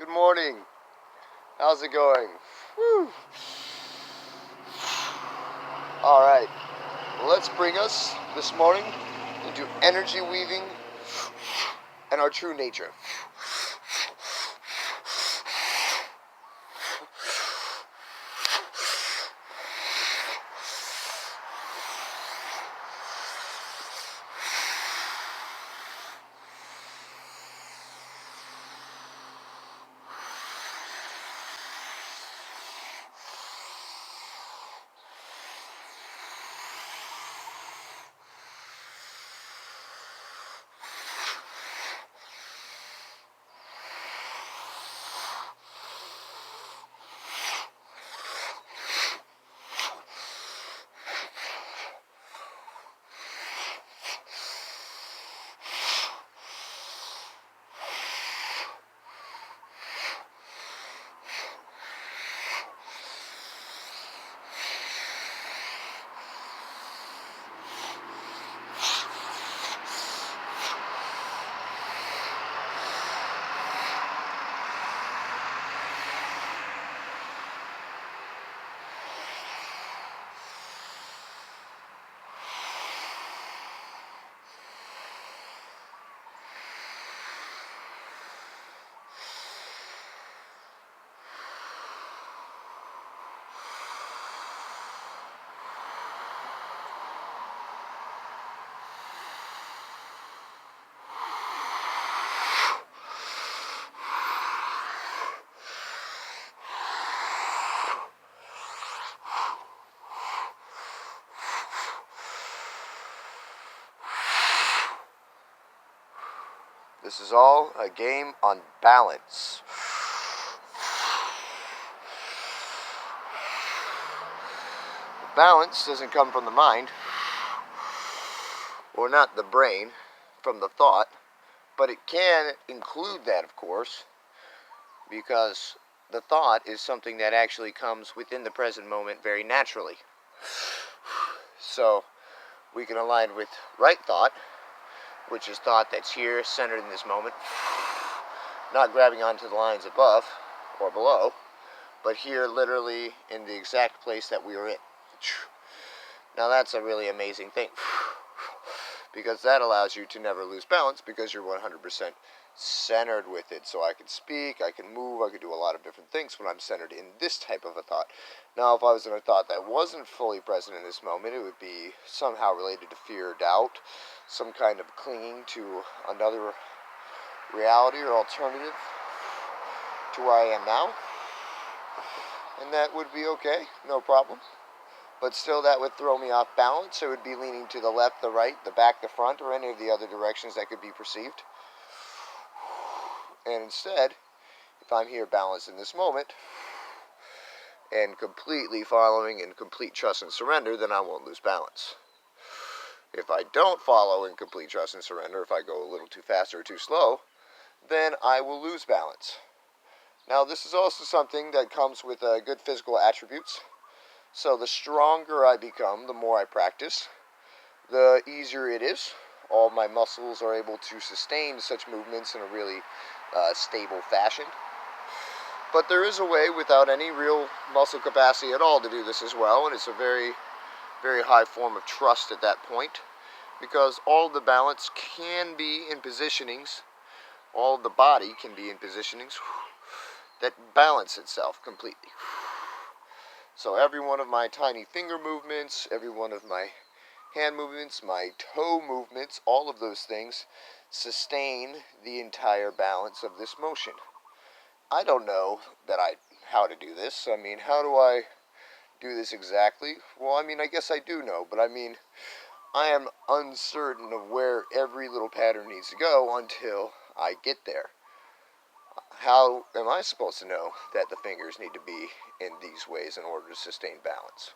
Good morning. How's it going? Whew. All right. Let's bring us this morning into energy weaving and our true nature. This is all a game on balance. Balance doesn't come from the mind, or not the brain, from the thought, but it can include that, of course, because the thought is something that actually comes within the present moment very naturally. So we can align with right thought, which is thought that's here, centered in this moment, not grabbing onto the lines above or below, but here literally in the exact place that we are in. Now that's a really amazing thing, because that allows you to never lose balance, because you're 100% centered with it. So I can speak, I can move, I can do a lot of different things when I'm centered in this type of a thought. Now if I was in a thought that wasn't fully present in this moment, it would be somehow related to fear or doubt, some kind of clinging to another reality or alternative to where I am now. And that would be okay, no problem. But still that would throw me off balance. It would be leaning to the left, the right, the back, the front, or any of the other directions that could be perceived. And instead, if I'm here balanced in this moment, and completely following in complete trust and surrender, then I won't lose balance. If I don't follow in complete trust and surrender, if I go a little too fast or too slow, then I will lose balance. Now this is also something that comes with good physical attributes. So the stronger I become, the more I practice, the easier it is. All my muscles are able to sustain such movements in a really stable fashion. But there is a way without any real muscle capacity at all to do this as well, and it's a very, very high form of trust at that point, because all of the balance can be in positionings, all of the body can be in positionings that balance itself completely. So every one of my tiny finger movements, every one of my hand movements, my toe movements, all of those things sustain the entire balance of this motion. I don't know how to do this. I mean, how do I do this exactly? Well, I mean, I guess I do know, but I mean, I am uncertain of where every little pattern needs to go until I get there. How am I supposed to know that the fingers need to be in these ways in order to sustain balance?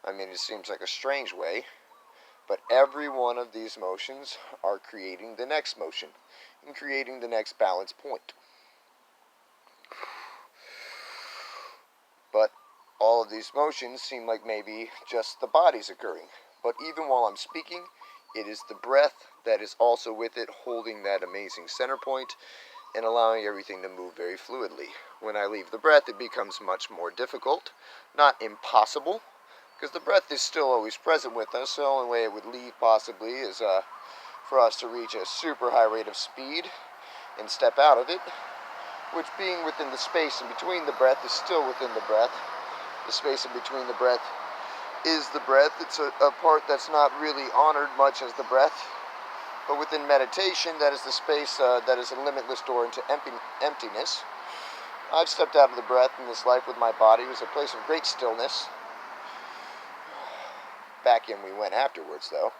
I mean, it seems like a strange way, but every one of these motions are creating the next motion and creating the next balance point. But all of these motions seem like maybe just the body's occurring. But even while I'm speaking, it is the breath that is also with it, holding that amazing center point, and allowing everything to move very fluidly. When I leave the breath, it becomes much more difficult, not impossible, because the breath is still always present with us. The only way it would leave possibly is for us to reach a super high rate of speed and step out of it, which, being within the space in between the breath, is still within the breath. The space in between the breath is the breath. It's a part that's not really honored much as the breath, but within meditation, that is the space that is a limitless door into emptiness. I've stepped out of the breath in this life with my body. It was a place of great stillness. Back in we went afterwards, though.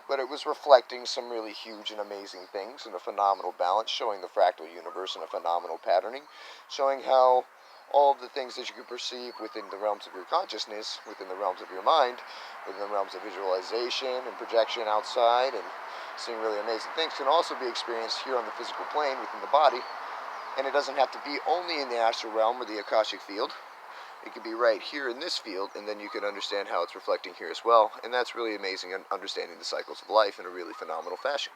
But it was reflecting some really huge and amazing things in a phenomenal balance, showing the fractal universe in a phenomenal patterning, showing how all of the things that you can perceive within the realms of your consciousness, within the realms of your mind, within the realms of visualization and projection outside, and seeing really amazing things, can also be experienced here on the physical plane within the body. And it doesn't have to be only in the astral realm or the Akashic field. It can be right here in this field, and then you can understand how it's reflecting here as well. And that's really amazing, understanding the cycles of life in a really phenomenal fashion.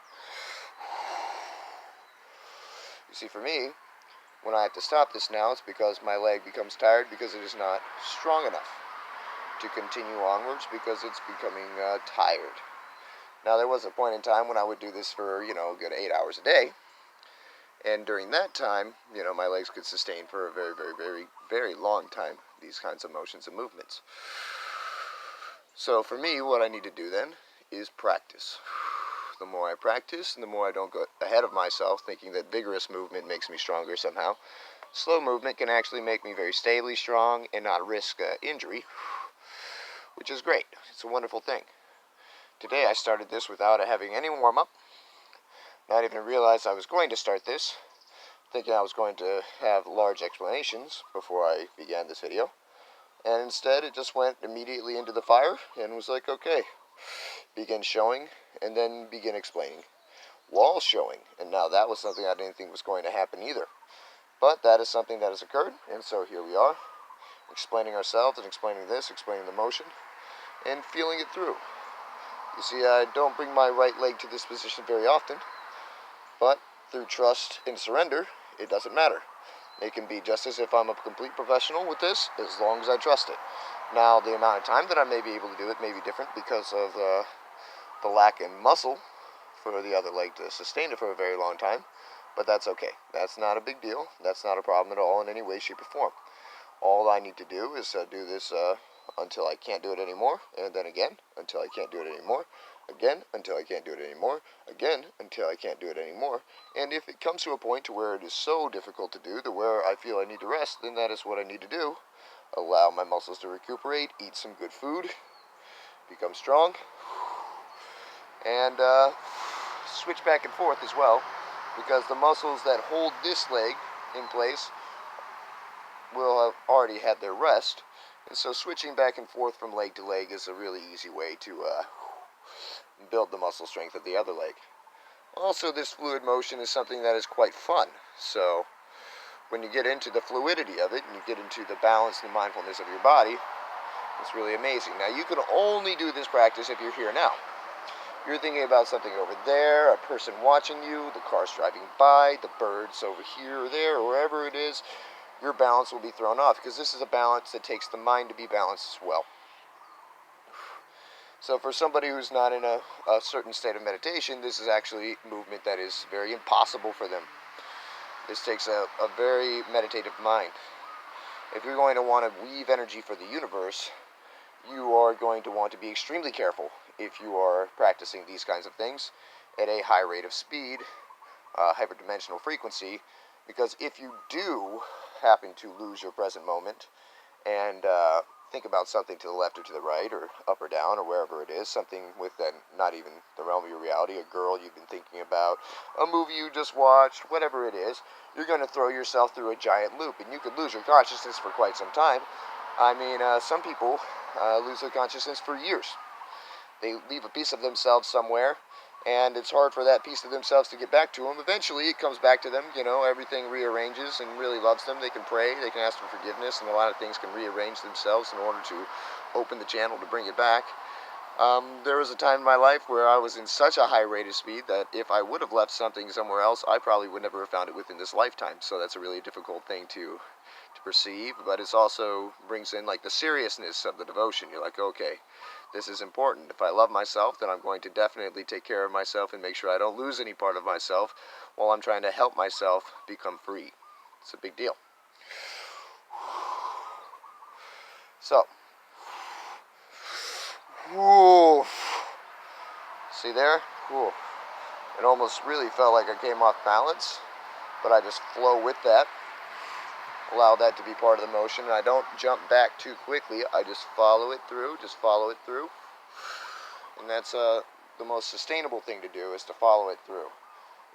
You see, for me, when I have to stop this now, it's because my leg becomes tired, because it is not strong enough to continue onwards, because it's becoming tired. Now, there was a point in time when I would do this for, a good 8 hours a day. And during that time, my legs could sustain for a very, very, very, very long time these kinds of motions and movements. So for me, what I need to do then is practice. The more I practice, and the more I don't go ahead of myself thinking that vigorous movement makes me stronger somehow, slow movement can actually make me very stably strong and not risk injury, which is great. It's a wonderful thing. Today I started this without having any warm-up. Not even realized I was going to start this, thinking I was going to have large explanations before I began this video. And instead, it just went immediately into the fire and was like, okay, begin showing and then begin explaining while showing. And now that was something I didn't think was going to happen either. But that is something that has occurred, and so here we are, explaining ourselves and explaining this, explaining the motion, and feeling it through. You see, I don't bring my right leg to this position very often, but through trust and surrender, it doesn't matter. It can be just as if I'm a complete professional with this, as long as I trust it. Now, the amount of time that I may be able to do it may be different because of the lack in muscle for the other leg to sustain it for a very long time, but that's okay. That's not a big deal. That's not a problem at all in any way, shape, or form. All I need to do is do this until I can't do it anymore, and then again, until I can't do it anymore, again, until I can't do it anymore, again, until I can't do it anymore. And if it comes to a point to where it is so difficult to do, to where I feel I need to rest, then that is what I need to do. Allow my muscles to recuperate, eat some good food, become strong, and switch back and forth as well, because the muscles that hold this leg in place will have already had their rest. And so switching back and forth from leg to leg is a really easy way to build the muscle strength of the other leg. Also, this fluid motion is something that is quite fun. So when you get into the fluidity of it, and you get into the balance and the mindfulness of your body, it's really amazing. Now, you can only do this practice if you're here now. You're thinking about something over there, a person watching you, the cars driving by, the birds over here or there, or wherever it is, your balance will be thrown off, because this is a balance that takes the mind to be balanced as well. So for somebody who's not in a certain state of meditation, this is actually movement that is very impossible for them. This takes a very meditative mind. If you're going to want to weave energy for the universe, you are going to want to be extremely careful if you are practicing these kinds of things at a high rate of speed, hyperdimensional frequency, because if you do happen to lose your present moment and think about something to the left or to the right or up or down or wherever it is, something within not even the realm of your reality, a girl you've been thinking about, a movie you just watched, whatever it is, you're going to throw yourself through a giant loop, and you could lose your consciousness for quite some time. I mean, some people lose their consciousness for years. They leave a piece of themselves somewhere, and it's hard for that piece of themselves to get back to them. Eventually, it comes back to them, everything rearranges and really loves them. They can pray, they can ask for forgiveness, and a lot of things can rearrange themselves in order to open the channel to bring it back. There was a time in my life where I was in such a high rate of speed that if I would have left something somewhere else, I probably would never have found it within this lifetime. So that's a really difficult thing to perceive, but it also brings in like the seriousness of the devotion. You're like, okay, this is important. If I love myself, then I'm going to definitely take care of myself and make sure I don't lose any part of myself while I'm trying to help myself become free. It's a big deal. So, whew, see there? Whew. It almost really felt like I came off balance, but I just flow with that. Allow that to be part of the motion, and I don't jump back too quickly. I just follow it through, and that's the most sustainable thing to do, is to follow it through.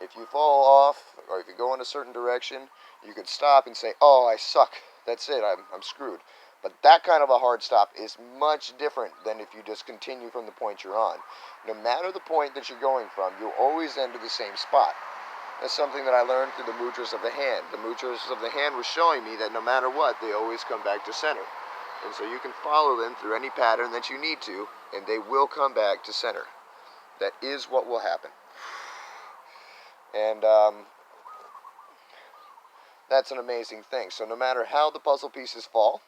If you fall off, or if you go in a certain direction, you could stop and say, oh, I suck, that's it, I'm screwed. But that kind of a hard stop is much different than if you just continue from the point you're on. No matter the point that you're going from, you'll always end at the same spot. That's something that I learned through the mudras of the hand. The mudras of the hand were showing me that no matter what, they always come back to center. And so you can follow them through any pattern that you need to, and they will come back to center. That is what will happen. And that's an amazing thing. So no matter how the puzzle pieces fall,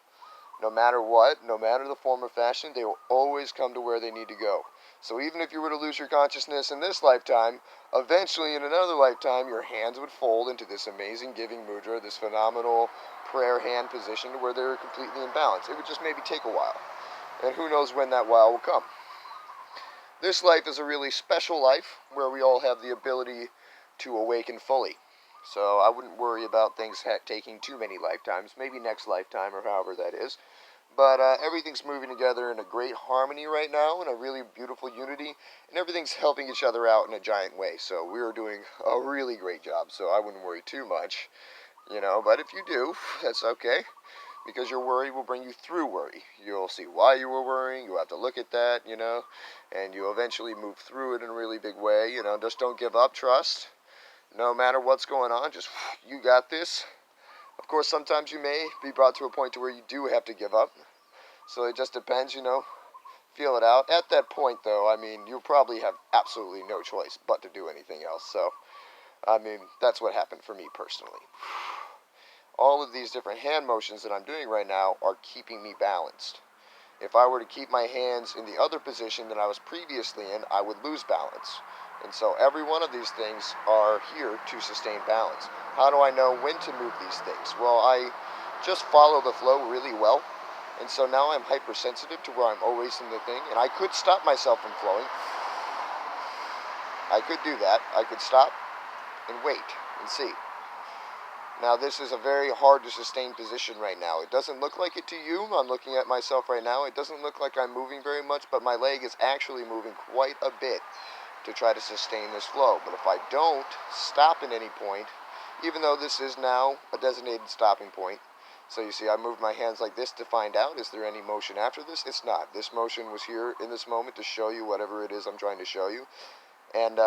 no matter what, no matter the form or fashion, they will always come to where they need to go. So even if you were to lose your consciousness in this lifetime, eventually in another lifetime, your hands would fold into this amazing giving mudra, this phenomenal prayer hand position where they're completely in balance. It would just maybe take a while. And who knows when that while will come. This life is a really special life where we all have the ability to awaken fully. So I wouldn't worry about things taking too many lifetimes, maybe next lifetime or however that is. But everything's moving together in a great harmony right now, in a really beautiful unity, and everything's helping each other out in a giant way. So we're doing a really great job, so I wouldn't worry too much, but if you do, that's okay, because your worry will bring you through worry. You'll see why you were worrying, you'll have to look at that, and you'll eventually move through it in a really big way. Just don't give up, trust. No matter what's going on, just, you got this. Of course, sometimes you may be brought to a point to where you do have to give up. So it just depends, feel it out. At that point, though, you'll probably have absolutely no choice but to do anything else. So, that's what happened for me personally. All of these different hand motions that I'm doing right now are keeping me balanced. If I were to keep my hands in the other position that I was previously in, I would lose balance. And so every one of these things are here to sustain balance. How do I know when to move these things? Well, I just follow the flow really well. And so now I'm hypersensitive to where I'm always in the thing. And I could stop myself from flowing. I could do that. I could stop and wait and see. Now, this is a very hard to sustain position right now. It doesn't look like it to you. I'm looking at myself right now. It doesn't look like I'm moving very much, but my leg is actually moving quite a bit to try to sustain this flow. But if I don't stop at any point, even though this is now a designated stopping point, so you see I moved my hands like this to find out, is there any motion after this? It's not. This motion was here in this moment to show you whatever it is I'm trying to show you. And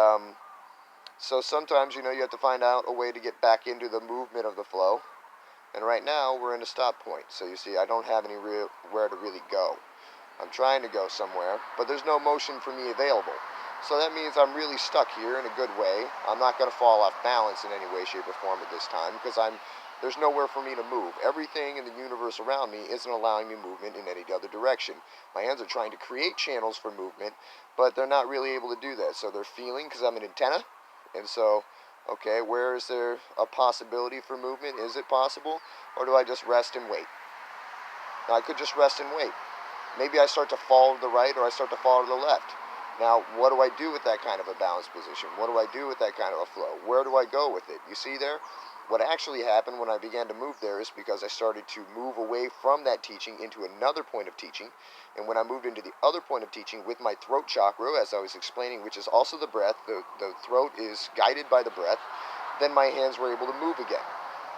so sometimes, you have to find out a way to get back into the movement of the flow. And right now, we're in a stop point. So you see, I don't have anywhere to really go. I'm trying to go somewhere, but there's no motion for me available. So that means I'm really stuck here in a good way. I'm not going to fall off balance in any way, shape, or form at this time, because there's nowhere for me to move. Everything in the universe around me isn't allowing me movement in any other direction. My hands are trying to create channels for movement, but they're not really able to do that. So they're feeling, because I'm an antenna. And so, okay, where is there a possibility for movement? Is it possible? Or do I just rest and wait? Now, I could just rest and wait. Maybe I start to fall to the right or I start to fall to the left. Now, what do I do with that kind of a balanced position? What do I do with that kind of a flow? Where do I go with it? You see there? What actually happened when I began to move there is because I started to move away from that teaching into another point of teaching. And when I moved into the other point of teaching with my throat chakra, as I was explaining, which is also the breath, the throat is guided by the breath, then my hands were able to move again.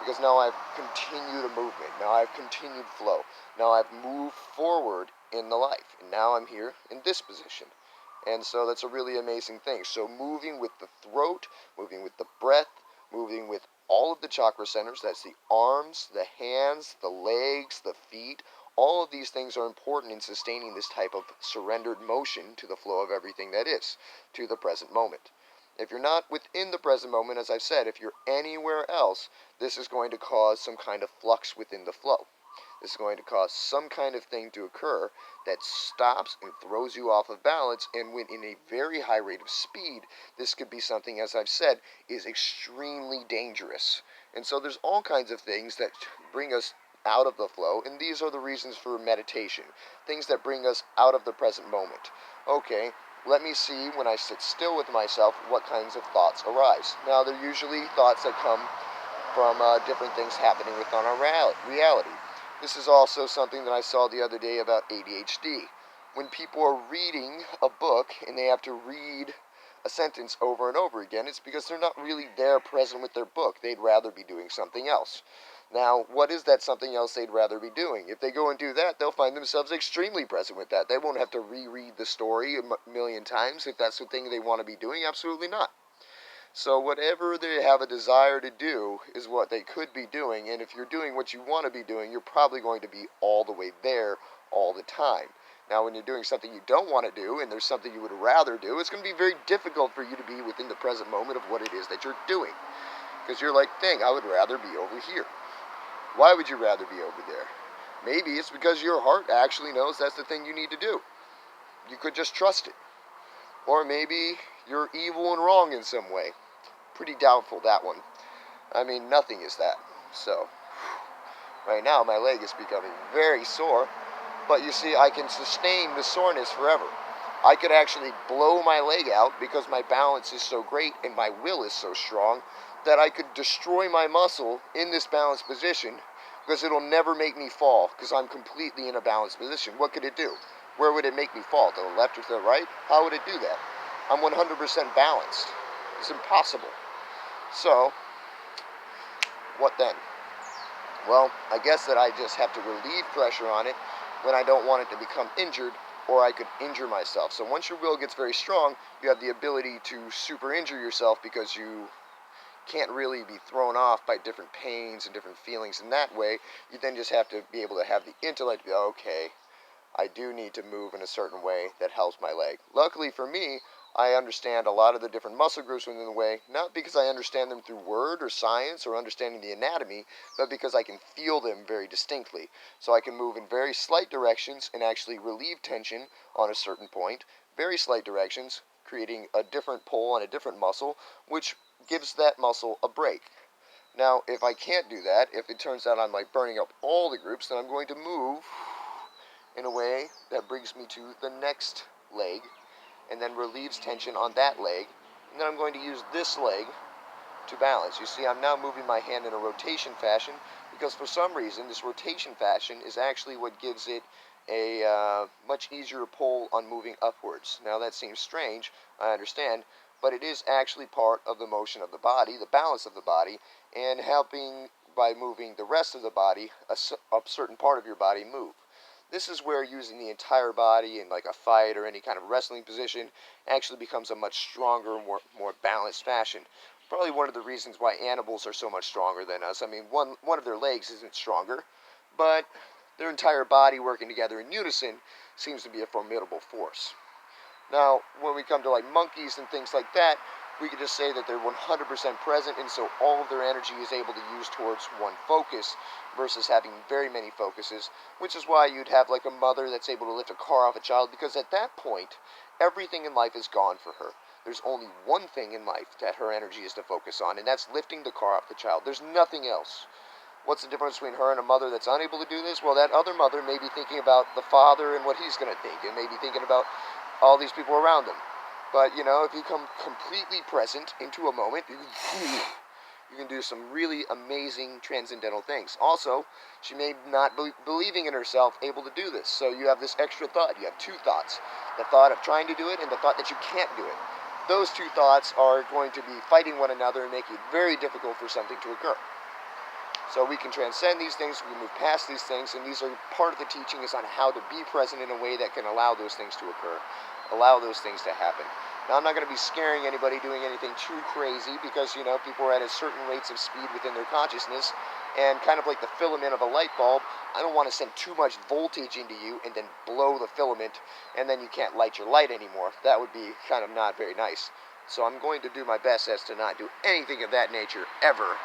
Because now I've continued a movement. Now I've continued flow. Now I've moved forward in the life. And now I'm here in this position. And so that's a really amazing thing. So moving with the throat, moving with the breath, moving with all of the chakra centers, that's the arms, the hands, the legs, the feet, All of these things are important in sustaining this type of surrendered motion to the flow of everything that is, to the present moment. If you're not within the present moment, as I've said, if you're anywhere else, this is going to cause some kind of flux within the flow. This is going to cause some kind of thing to occur that stops and throws you off of balance, and when in a very high rate of speed, this could be something, as I've said, is extremely dangerous. And so there's all kinds of things that bring us out of the flow, and these are the reasons for meditation, things that bring us out of the present moment. Okay, let me see, when I sit still with myself, what kinds of thoughts arise. Now, they're usually thoughts that come from different things happening within our reality. This is also something that I saw the other day about ADHD. When people are reading a book and they have to read a sentence over and over again, it's because they're not really there present with their book. They'd rather be doing something else. Now, what is that something else they'd rather be doing? If they go and do that, they'll find themselves extremely present with that. They won't have to reread the story a million times if that's the thing they want to be doing. Absolutely not. So whatever they have a desire to do is what they could be doing, and if you're doing what you want to be doing, you're probably going to be all the way there all the time. Now, when you're doing something you don't want to do, and there's something you would rather do, it's going to be very difficult for you to be within the present moment of what it is that you're doing. Because you're like, dang, I would rather be over here. Why would you rather be over there? Maybe it's because your heart actually knows that's the thing you need to do. You could just trust it. Or maybe you're evil and wrong in some way. Pretty doubtful, that one. I mean, nothing is that. So, right now my leg is becoming very sore, but you see, I can sustain the soreness forever. I could actually blow my leg out because my balance is so great and my will is so strong that I could destroy my muscle in this balanced position because it'll never make me fall because I'm completely in a balanced position. What could it do? Where would it make me fall? To the left or to the right? How would it do that? I'm 100% balanced. It's impossible. So, what then? Well, I guess that I just have to relieve pressure on it when I don't want it to become injured, or I could injure myself. So once your will gets very strong, you have the ability to super injure yourself because you can't really be thrown off by different pains and different feelings in that way. You then just have to be able to have the intellect to be, okay, I do need to move in a certain way that helps my leg. Luckily for me, I understand a lot of the different muscle groups within the way, not because I understand them through word or science or understanding the anatomy, but because I can feel them very distinctly. So I can move in very slight directions and actually relieve tension on a certain point, very slight directions, creating a different pull on a different muscle, which gives that muscle a break. Now, if I can't do that, if it turns out I'm like burning up all the groups, then I'm going to move in a way that brings me to the next leg, and then relieves tension on that leg, and then I'm going to use this leg to balance. You see, I'm now moving my hand in a rotation fashion, because for some reason, this rotation fashion is actually what gives it a much easier pull on moving upwards. Now that seems strange, I understand, but it is actually part of the motion of the body, the balance of the body, and helping by moving the rest of the body, a certain part of your body move. This is where using the entire body in like a fight or any kind of wrestling position actually becomes a much stronger, more balanced fashion. Probably one of the reasons why animals are so much stronger than us. I mean, one of their legs isn't stronger, but their entire body working together in unison seems to be a formidable force. Now, when we come to like monkeys and things like that, we could just say that they're 100% present, and so all of their energy is able to use towards one focus versus having very many focuses, which is why you'd have like a mother that's able to lift a car off a child, because at that point, everything in life is gone for her. There's only one thing in life that her energy is to focus on, and that's lifting the car off the child. There's nothing else. What's the difference between her and a mother that's unable to do this? Well, that other mother may be thinking about the father and what he's going to think, and maybe thinking about all these people around him. But, you know, if you come completely present into a moment, you can do some really amazing transcendental things. Also, she may not be believing in herself able to do this. So you have this extra thought. You have two thoughts. The thought of trying to do it and the thought that you can't do it. Those two thoughts are going to be fighting one another and make it very difficult for something to occur. So we can transcend these things, we move past these things, and these are part of the teaching is on how to be present in a way that can allow those things to occur, allow those things to happen. Now, I'm not going to be scaring anybody doing anything too crazy because, people are at a certain rates of speed within their consciousness, and kind of like the filament of a light bulb, I don't want to send too much voltage into you and then blow the filament, and then you can't light your light anymore. That would be kind of not very nice. So I'm going to do my best as to not do anything of that nature ever.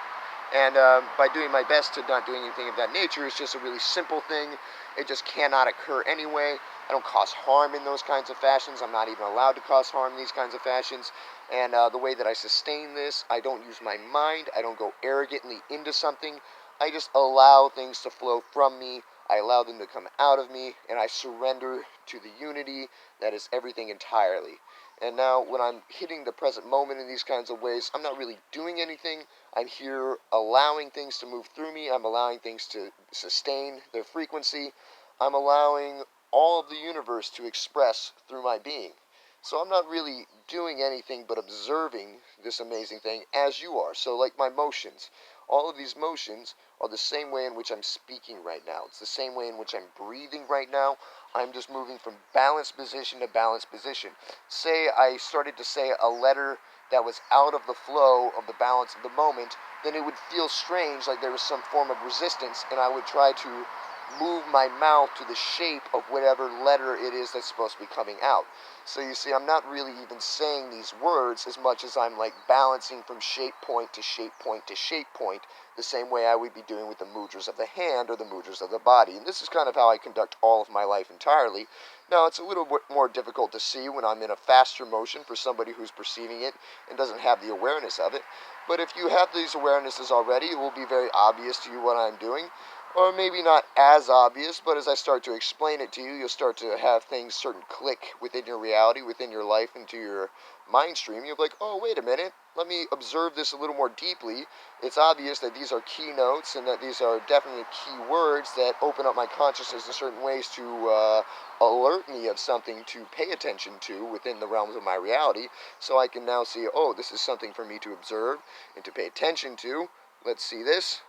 And by doing my best to not do anything of that nature, it's just a really simple thing. It just cannot occur anyway. I don't cause harm in those kinds of fashions. I'm not even allowed to cause harm in these kinds of fashions. And the way that I sustain this, I don't use my mind. I don't go arrogantly into something. I just allow things to flow from me. I allow them to come out of me. And I surrender to the unity that is everything entirely. And now, when I'm hitting the present moment in these kinds of ways, I'm not really doing anything. I'm here allowing things to move through me. I'm allowing things to sustain their frequency. I'm allowing all of the universe to express through my being. So I'm not really doing anything but observing this amazing thing as you are. So like my motions, all of these motions are the same way in which I'm speaking right now. It's the same way in which I'm breathing right now. I'm just moving from balanced position to balanced position. Say I started to say a letter that was out of the flow of the balance of the moment, then it would feel strange, like there was some form of resistance, and I would try to move my mouth to the shape of whatever letter it is that's supposed to be coming out. So you see, I'm not really even saying these words as much as I'm like balancing from shape point to shape point to shape point, the same way I would be doing with the mudras of the hand or the mudras of the body. And this is kind of how I conduct all of my life entirely. Now, it's a little bit more difficult to see when I'm in a faster motion for somebody who's perceiving it and doesn't have the awareness of it. But if you have these awarenesses already, it will be very obvious to you what I'm doing. Or maybe not as obvious, but as I start to explain it to you, you'll start to have things certain click within your reality, within your life, into your mind stream. You'll be like, oh, wait a minute, let me observe this a little more deeply. It's obvious that these are keynotes and that these are definitely key words that open up my consciousness in certain ways to alert me of something to pay attention to within the realms of my reality. So I can now see, oh, this is something for me to observe and to pay attention to. Let's see this.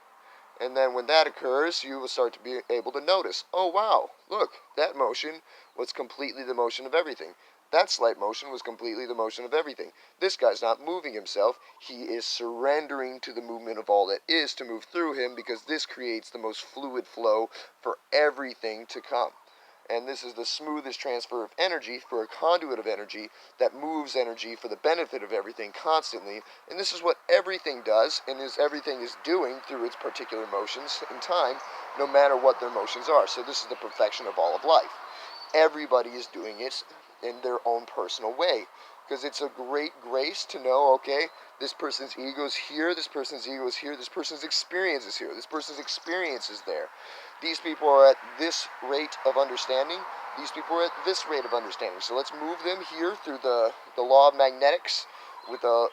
And then when that occurs, you will start to be able to notice, oh wow, look, that motion was completely the motion of everything. That slight motion was completely the motion of everything. This guy's not moving himself. He is surrendering to the movement of all that is to move through him, because this creates the most fluid flow for everything to come. And this is the smoothest transfer of energy for a conduit of energy that moves energy for the benefit of everything constantly. And this is what everything does, and everything is doing through its particular motions in time, no matter what their motions are. So this is the perfection of all of life. Everybody is doing it in their own personal way, because it's a great grace to know, okay, this person's ego is here, this person's ego is here, this person's experience is here, this person's experience is there. These people are at this rate of understanding, these people are at this rate of understanding. So let's move them here through the law of magnetics, with the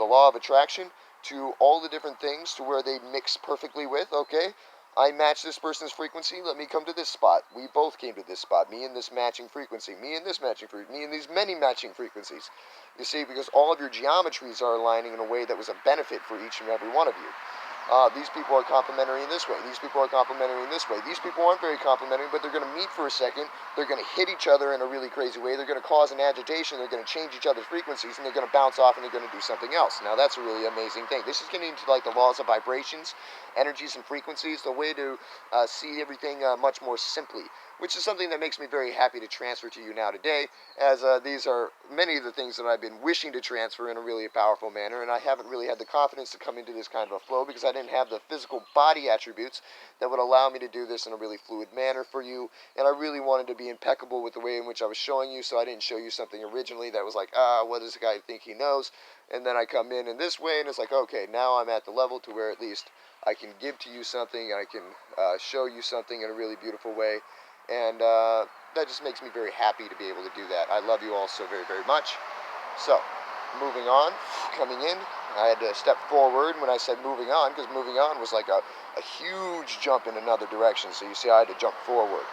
law of attraction, to all the different things to where they mix perfectly with, okay? I match this person's frequency, let me come to this spot. We both came to this spot. Me and this matching frequency. Me and this matching frequency. Me and these many matching frequencies. You see, because all of your geometries are aligning in a way that was a benefit for each and every one of you. These people are complementary in this way. These people are complementary in this way. These people aren't very complementary, but they're going to meet for a second. They're going to hit each other in a really crazy way. They're going to cause an agitation. They're going to change each other's frequencies, and they're going to bounce off, and they're going to do something else. Now, that's a really amazing thing. This is getting into like the laws of vibrations, energies, and frequencies, the way to see everything much more simply, which is something that makes me very happy to transfer to you now today, as these are many of the things that I've been wishing to transfer in a really powerful manner, and I haven't really had the confidence to come into this kind of a flow because I didn't have the physical body attributes that would allow me to do this in a really fluid manner for you, and I really wanted to be impeccable with the way in which I was showing you, so I didn't show you something originally that was like, what does the guy think he knows? And then I come in this way, and it's like, okay, now I'm at the level to where at least I can give to you something, I can show you something in a really beautiful way, and that just makes me very happy to be able to do that. I love you all so very, very much. So, moving on, coming in, I had to step forward when I said moving on, because moving on was like a huge jump in another direction. So you see, I had to jump forward.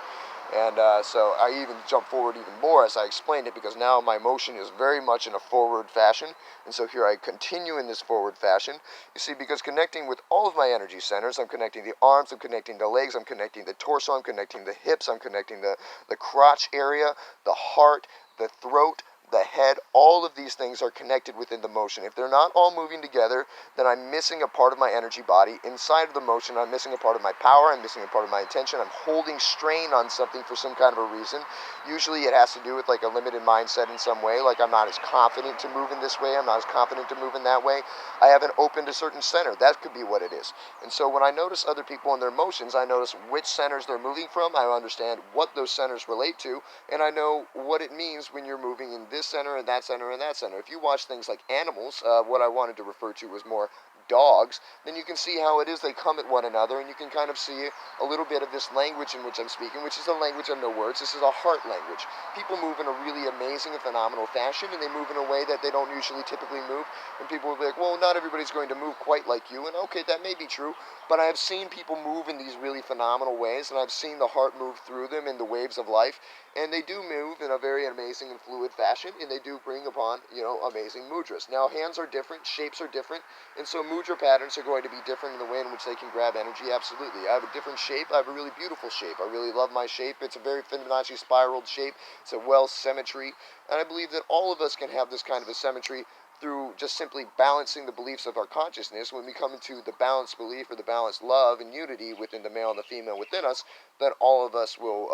And so I even jump forward even more as I explained it, because now my motion is very much in a forward fashion. And so here I continue in this forward fashion. You see, because connecting with all of my energy centers, I'm connecting the arms, I'm connecting the legs, I'm connecting the torso, I'm connecting the hips, I'm connecting the crotch area, the heart, the throat, the head. All of these things are connected within the motion. If they're not all moving together, then I'm missing a part of my energy body. Inside of the motion, I'm missing a part of my power, I'm missing a part of my intention, I'm holding strain on something for some kind of a reason. Usually it has to do with like a limited mindset in some way, like I'm not as confident to move in this way, I'm not as confident to move in that way. I haven't opened a certain center. That could be what it is. And so when I notice other people and their motions, I notice which centers they're moving from, I understand what those centers relate to, and I know what it means when you're moving in this center and that center and that center. If you watch things like animals, what I wanted to refer to was more dogs, then you can see how it is they come at one another, and you can kind of see a little bit of this language in which I'm speaking, which is a language of no words. This is a heart language. People move in a really amazing and phenomenal fashion, and they move in a way that they don't usually typically move. And people will be like, well, not everybody's going to move quite like you, and okay, that may be true, but I have seen people move in these really phenomenal ways, and I've seen the heart move through them in the waves of life, and they do move in a very amazing and fluid fashion, and they do bring upon, amazing mudras. Now, hands are different, shapes are different, and so mudra patterns are going to be different in the way in which they can grab energy, absolutely. I have a different shape, I have a really beautiful shape. I really love my shape. It's a very Fibonacci spiraled shape. It's a well symmetry, and I believe that all of us can have this kind of a symmetry through just simply balancing the beliefs of our consciousness. When we come into the balanced belief or the balanced love and unity within the male and the female within us, then all of us will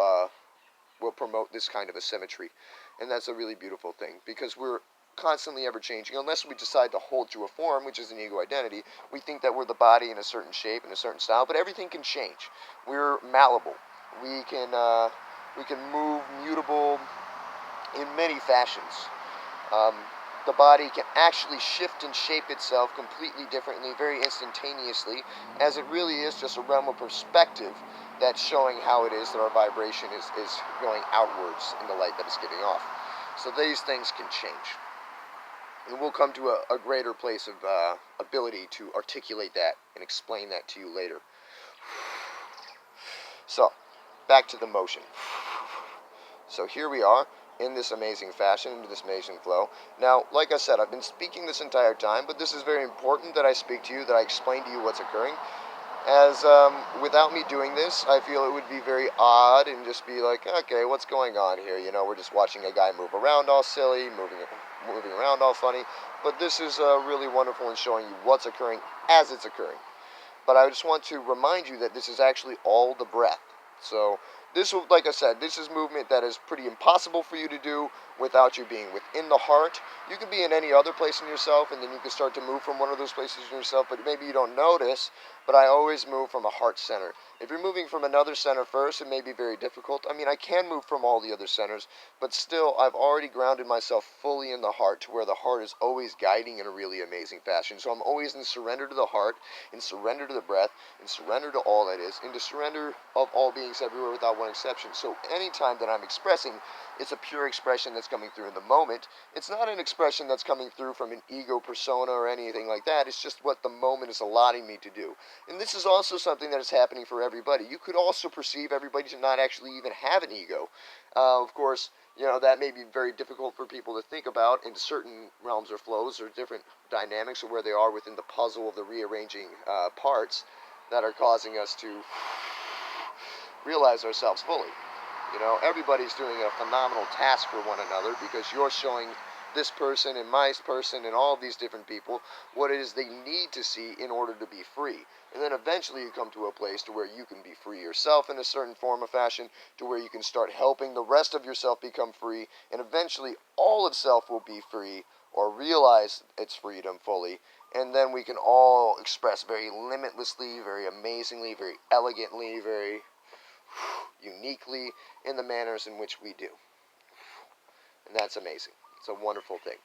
promote this kind of a symmetry. And that's a really beautiful thing, because we're constantly ever changing. Unless we decide to hold to a form, which is an ego identity, we think that we're the body in a certain shape and a certain style, but everything can change. We're malleable. We can move mutable in many fashions. Um, the body can actually shift and shape itself completely differently, very instantaneously, as it really is just a realm of perspective that's showing how it is that our vibration is going outwards in the light that it's giving off. So these things can change. And we'll come to a greater place of ability to articulate that and explain that to you later. So, back to the motion. So here we are in this amazing fashion, into this amazing flow. Now, like I said, I've been speaking this entire time, but this is very important that I speak to you, that I explain to you what's occurring. As without me doing this, I feel it would be very odd and just be like, okay, what's going on here? We're just watching a guy move around all silly, moving around all funny. But this is really wonderful in showing you what's occurring as it's occurring. But I just want to remind you that this is actually all the breath. So this, like I said, this is movement that is pretty impossible for you to do without you being within the heart. You can be in any other place in yourself, and then you can start to move from one of those places in yourself, but maybe you don't notice. But I always move from a heart center. If you're moving from another center first, it may be very difficult. I mean, I can move from all the other centers, but still, I've already grounded myself fully in the heart, to where the heart is always guiding in a really amazing fashion. So I'm always in surrender to the heart, in surrender to the breath, in surrender to all that is, into surrender of all beings everywhere without one exception. So anytime that I'm expressing, it's a pure expression that's coming through in the moment. It's not an expression that's coming through from an ego persona or anything like that. It's just what the moment is allowing me to do. And this is also something that is happening for everybody. You could also perceive everybody to not actually even have an ego. Of course, that may be very difficult for people to think about in certain realms or flows, or different dynamics of where they are within the puzzle of the rearranging parts that are causing us to realize ourselves fully. Everybody's doing a phenomenal task for one another, because you're showing this person and my person and all of these different people what it is they need to see in order to be free. And then eventually you come to a place to where you can be free yourself in a certain form of fashion, to where you can start helping the rest of yourself become free, and eventually all of self will be free, or realize its freedom fully. And then we can all express very limitlessly, very amazingly, very elegantly, very uniquely in the manners in which we do. And that's amazing. It's a wonderful thing.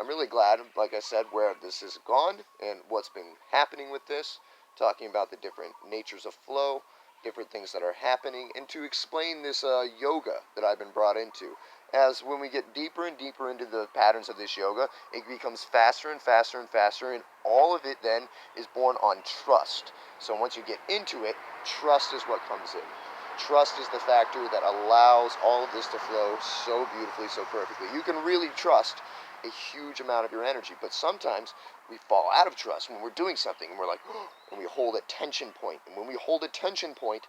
I'm really glad, like I said, where this has gone and what's been happening with this, talking about the different natures of flow, different things that are happening, and to explain this yoga that I've been brought into. As when we get deeper and deeper into the patterns of this yoga, it becomes faster and faster and faster, and all of it then is born on trust. So once you get into it, trust is what comes in. Trust is the factor that allows all of this to flow so beautifully, so perfectly. You can really trust a huge amount of your energy, but sometimes we fall out of trust when we're doing something and we're like, oh, and we hold a tension point. And when we hold a tension point,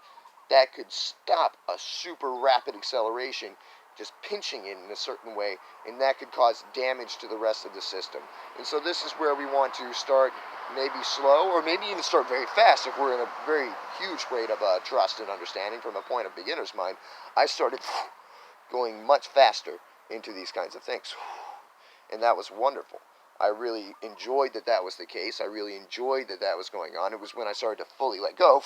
that could stop a super rapid acceleration, just pinching it in a certain way, and that could cause damage to the rest of the system. And so this is where we want to start maybe slow, or maybe even start very fast if we're in a very huge rate of trust and understanding from a point of beginner's mind. I started going much faster into these kinds of things, and that was wonderful. I really enjoyed that was the case. I really enjoyed that was going on. It was when I started to fully let go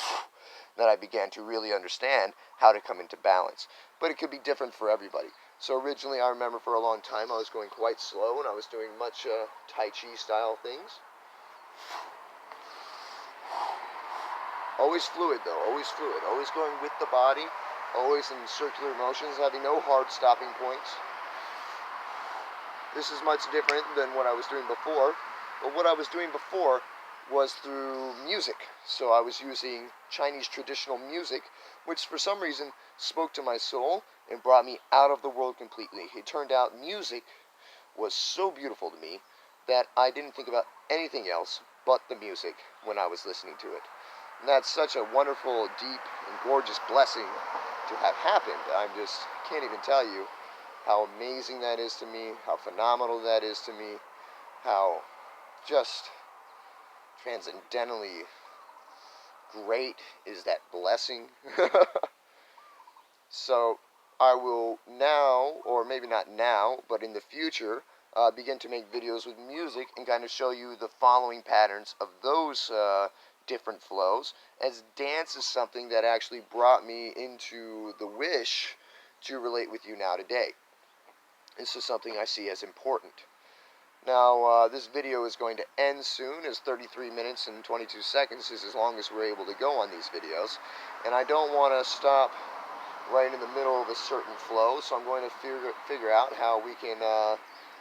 that I began to really understand how to come into balance. But it could be different for everybody. So originally, I remember for a long time I was going quite slow, and I was doing much Tai Chi style things. Always fluid though, always fluid, always going with the body, always in circular motions, having no hard stopping points. This is much different than what I was doing before, but what I was doing before was through music. So I was using Chinese traditional music, which for some reason spoke to my soul and brought me out of the world completely. It turned out music was so beautiful to me that I didn't think about anything else but the music when I was listening to it. And that's such a wonderful, deep, and gorgeous blessing to have happened. I can't even tell you how amazing that is to me, how phenomenal that is to me, how just transcendentally great is that blessing. So I will now, or maybe not now, but in the future, begin to make videos with music and kind of show you the following patterns of those different flows, as dance is something that actually brought me into the wish to relate with you now today. This is something I see as important. Now, this video is going to end soon, as 33 minutes and 22 seconds is as long as we're able to go on these videos, and I don't want to stop right in the middle of a certain flow, so I'm going to figure out how we can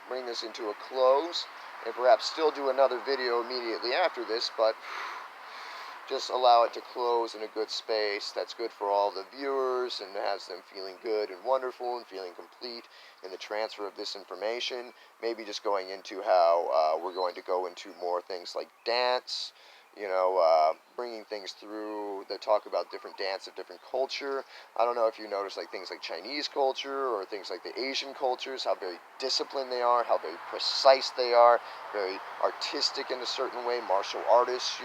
bring this into a close, and perhaps still do another video immediately after this, but just allow it to close in a good space that's good for all the viewers and has them feeling good and wonderful and feeling complete in the transfer of this information. Maybe just going into how we're going to go into more things like dance, bringing things through that talk about different dance of different culture. I don't know if you notice like things like Chinese culture or things like the Asian cultures, how very disciplined they are, how very precise they are, very artistic in a certain way, martial artists,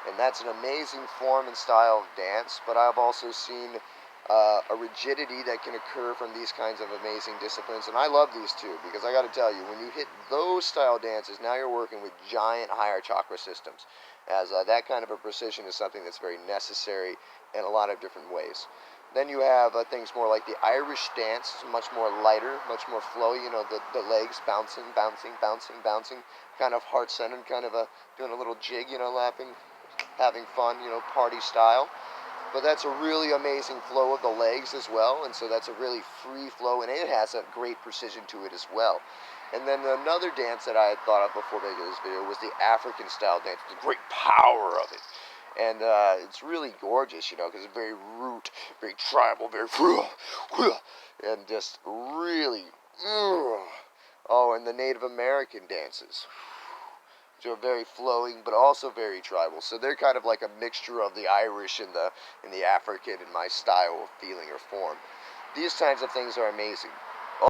and that's an amazing form and style of dance, but I've also seen a rigidity that can occur from these kinds of amazing disciplines, and I love these too, because I got to tell you, when you hit those style dances, now you're working with giant higher chakra systems, as that kind of a precision is something that's very necessary in a lot of different ways. Then you have things more like the Irish dance, much more lighter, much more flowy, the legs bouncing, kind of heart-centered, kind of doing a little jig, laughing, having fun, party style. But that's a really amazing flow of the legs as well, and so that's a really free flow, and it has a great precision to it as well. And then another dance that I had thought of before making this video was the African style dance, the great power of it. And it's really gorgeous, because it's very root, very tribal, very and just really, oh, and the Native American dances, which are very flowing, but also very tribal. So they're kind of like a mixture of the Irish and the African in my style of feeling or form. These kinds of things are amazing.